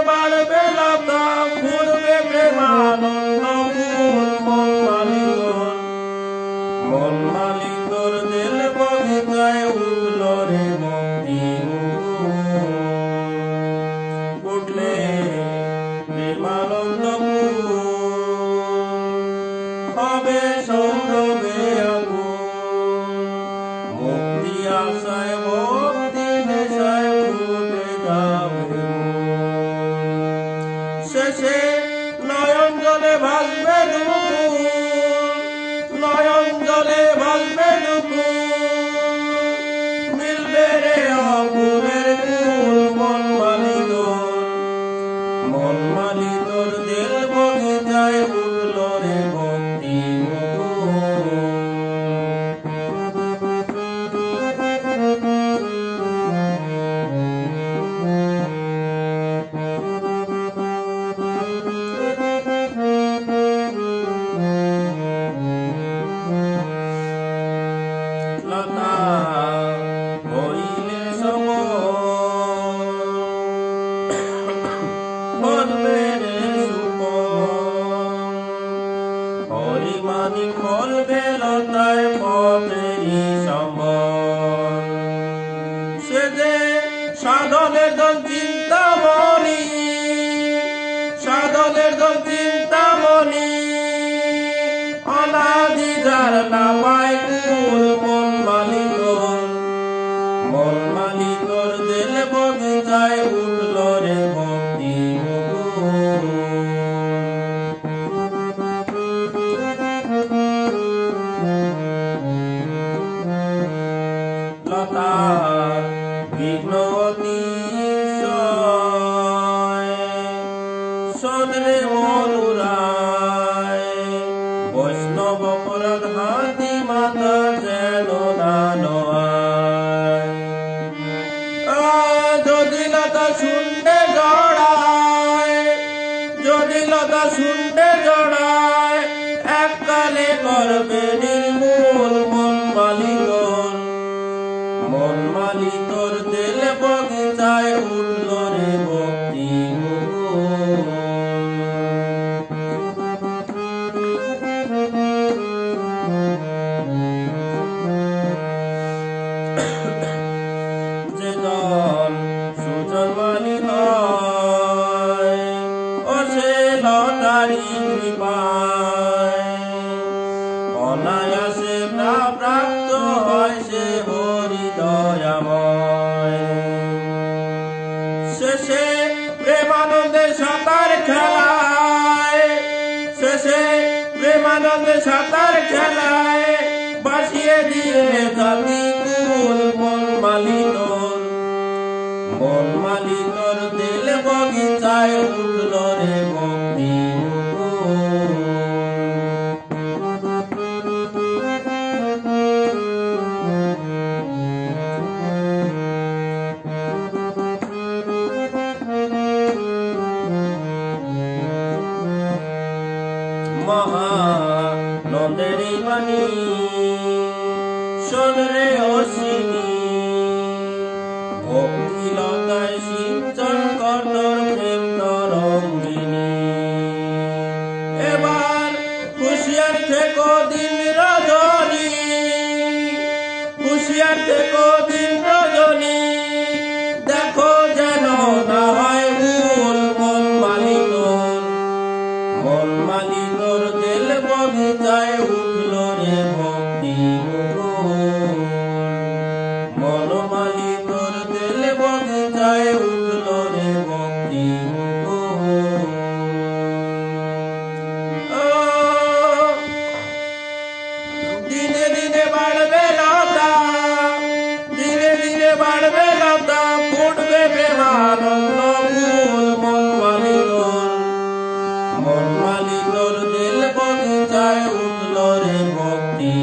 বাড়বে লতা ফুটবে প্রেমানন্দ ফুল মন মালি তোর দিল বগিচায় উঠল রে ভক্তি উঠলে প্রেমানন্দ ফুল হবে সৌরভে আগুন মুক্তি আশায় ভক্তি নেশায় ফুটে যাবে শেষে নয়ন জলে ভাসবে দুপুর নয়ন জলে ভাসবে দুপুর মিলবে রে অপুরের কুল মন মালি তোর দিল বগিচায় উঠল রে ভক্তি লতা হইলে সব বলবে রে সুপ হরিমানি ফলবে লতায় পথেরি সম্বল সে যে সাধনের দল চিন্তামণি সাধনের দল চিন্তামণি অনাদি যার না পায় কুল মন মালি তোর দিল বগিচায় উঠল রে ভক্তি লতা বিঘ্নতি সদরে মনুরায় বৈষ্ণব অপরাধ হাতি মাতা যেন না নয় যদি লতা শুনতে জড়ায় যদি লতা শুনতে জড়ায় এককালে করবে নির্মূল মন মালি তোর দিল বগিচায় উঠল রে ভক্তি যে দল সুজন মানি হয় ও সে লতারি কৃপায় অনায়াসে প্রাপ্ত হয় সে হরিদয়াময় শেষে প্রেমানন্দে সাঁতার খেলায় শেষে প্রেমানন্দে সাঁতার খেলায় বাসিয়ে দিয়ে জাতি কুল মন মালি তোর দিল বগিচায় উঠল রে ভক্তি মহানন্দেরি বাণী শোন রে অশ্বিনী ভক্তি লতায় সিঞ্চন কর তোর প্রেম তরঙ্গিনী এবার হুঁশিয়ার থেকো দিন রজনী হুঁশিয়ার থেকো দিন রজনী দেখো যেন না হয় ভুল মন মালি তোর দিল বগিচায় উঠল রে ভক্তি মন মালি তোর দিল বগিচায় উঠল রে ভক্তি দিনে দিনে বাড়বে লতা দিনে দিনে বাড়বে লতা ফুটবে প্রেমানন্দ ফুল মন মালি তোর দিল বগিচায় উঠল রে ভক্তি